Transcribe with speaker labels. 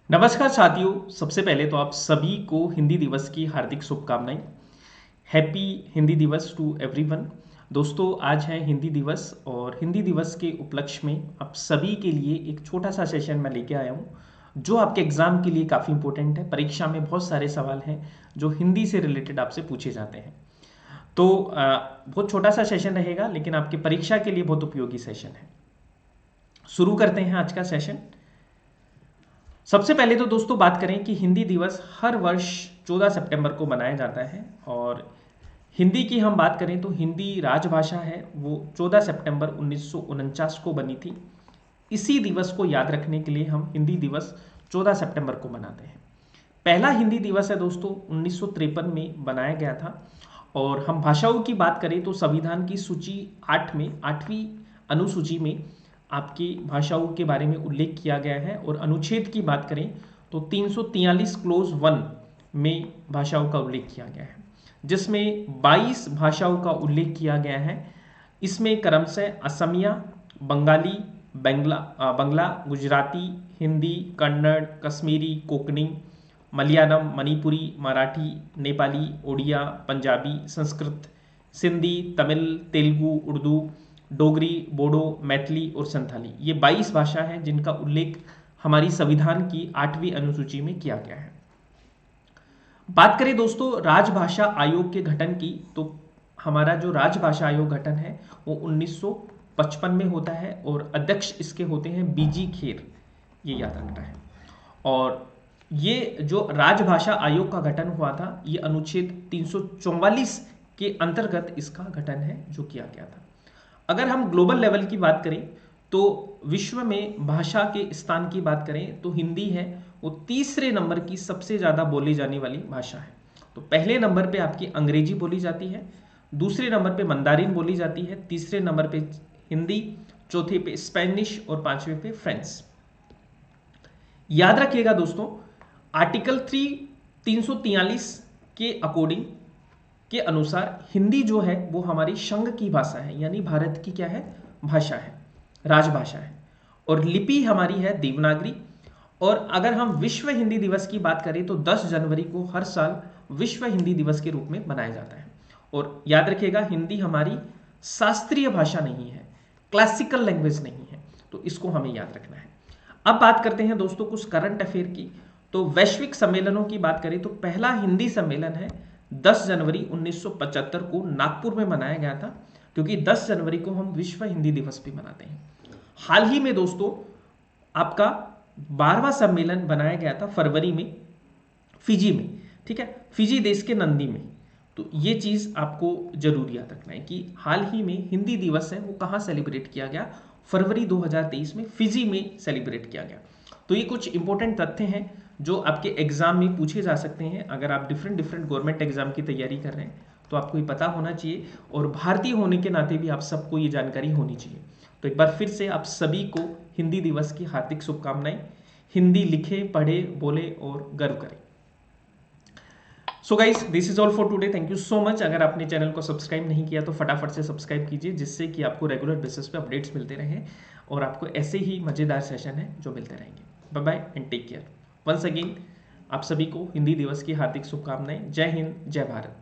Speaker 1: नमस्कार साथियों, सबसे पहले तो आप सभी को हिंदी दिवस की हार्दिक शुभकामनाएं। हैप्पी हिंदी दिवस टू एवरीवन। दोस्तों, आज है हिंदी दिवस और हिंदी दिवस के उपलक्ष्य में आप सभी के लिए एक छोटा सा सेशन मैं लेके आया हूँ जो आपके एग्जाम के लिए काफ़ी इंपॉर्टेंट है। परीक्षा में बहुत सारे सवाल हैं जो हिंदी से रिलेटेड आपसे पूछे जाते हैं। तो बहुत छोटा सा सेशन रहेगा लेकिन आपकी परीक्षा के लिए बहुत उपयोगी सेशन है। शुरू करते हैं आज का सेशन। सबसे पहले तो दोस्तों बात करें कि हिंदी दिवस हर वर्ष 14 सितंबर को मनाया जाता है। और हिंदी की हम बात करें तो हिंदी राजभाषा है, वो 14 सितंबर 1949 को बनी थी। इसी दिवस को याद रखने के लिए हम हिंदी दिवस 14 सितंबर को मनाते हैं। पहला हिंदी दिवस है दोस्तों 1953 में बनाया गया था। और हम भाषाओं की बात करें तो संविधान की सूची 8 में 8वीं अनुसूची में आपकी भाषाओं के बारे में उल्लेख किया गया है। और अनुच्छेद की बात करें तो 343 क्लोज 1 में भाषाओं का उल्लेख किया गया है, जिसमें 22 भाषाओं का उल्लेख किया गया है। इसमें क्रमशः असमिया, बंगाली, बंगला, गुजराती, हिंदी, कन्नड़, कश्मीरी, कोंकणी, मलयालम, मणिपुरी, मराठी, नेपाली, ओडिया, पंजाबी, संस्कृत, सिंधी, तमिल, तेलुगु, उर्दू, डोगरी, बोडो, मैथिली और संथाली, ये 22 भाषा हैं जिनका उल्लेख हमारी संविधान की 8वीं अनुसूची में किया गया है। बात करें दोस्तों राजभाषा आयोग के गठन की, तो हमारा जो राजभाषा आयोग गठन है वो 1955 में होता है और अध्यक्ष इसके होते हैं बीजी खेर, ये याद रखना है। और ये जो राजभाषा आयोग का गठन हुआ था, ये अनुच्छेद 344 के अंतर्गत इसका गठन है जो किया गया था। अगर हम ग्लोबल लेवल की बात करें तो विश्व में भाषा के स्थान की बात करें तो हिंदी है वो तीसरे नंबर की सबसे ज़्यादा बोली जाने वाली भाषा है। तो पहले नंबर पे आपकी अंग्रेजी बोली जाती है, दूसरे नंबर पे मंदारिन बोली जाती है, तीसरे नंबर पे हिंदी, चौथे पे स्पेनिश और पांचवे पे फ्रेंच। याद रखिएगा दोस्तों, आर्टिकल 343 के अकॉर्डिंग के अनुसार हिंदी जो है वो हमारी संघ की भाषा है, यानी भारत की क्या है, भाषा है, राजभाषा है। और लिपि हमारी है देवनागरी। और अगर हम विश्व हिंदी दिवस की बात करें तो 10 जनवरी को हर साल विश्व हिंदी दिवस के रूप में मनाया जाता है। और याद रखिएगा, हिंदी हमारी शास्त्रीय भाषा नहीं है, क्लासिकल लैंग्वेज नहीं है, तो इसको हमें याद रखना है। अब बात करते हैं दोस्तों कुछ करंट अफेयर की। तो वैश्विक सम्मेलनों की बात करें तो पहला हिंदी सम्मेलन है 10 जनवरी 1975 को नागपुर में मनाया गया था, क्योंकि 10 जनवरी को हम विश्व हिंदी दिवस भी मनाते हैं। हाल ही में दोस्तों आपका 12वां सम्मेलन बनाया गया था फरवरी में फिजी में, ठीक है, फिजी देश के नंदी में। तो ये चीज़ आपको जरूर याद रखना है कि हाल ही में हिंदी दिवस है वो कहाँ सेलिब्रेट किया गया, फरवरी 2023 में फिजी में सेलिब्रेट किया गया। तो ये कुछ इंपॉर्टेंट तथ्य हैं जो आपके एग्जाम में पूछे जा सकते हैं। अगर आप डिफरेंट डिफरेंट गवर्नमेंट एग्जाम की तैयारी कर रहे हैं तो आपको ये पता होना चाहिए, और भारतीय होने के नाते भी आप सबको ये जानकारी होनी चाहिए। तो एक बार फिर से आप सभी को हिंदी दिवस की हार्दिक शुभकामनाएं। हिंदी लिखे, पढ़े, बोले और गर्व करें। So guys, this is all for today. Thank you so much. अगर आपने चैनल को सब्सक्राइब नहीं किया तो फटाफट से सब्सक्राइब कीजिए, जिससे कि आपको रेगुलर बेसिस पे अपडेट्स मिलते रहें और आपको ऐसे ही मज़ेदार सेशन है जो मिलते रहेंगे। Bye bye and take care. Once again आप सभी को हिंदी दिवस की हार्दिक शुभकामनाएं। जय हिंद, जय भारत।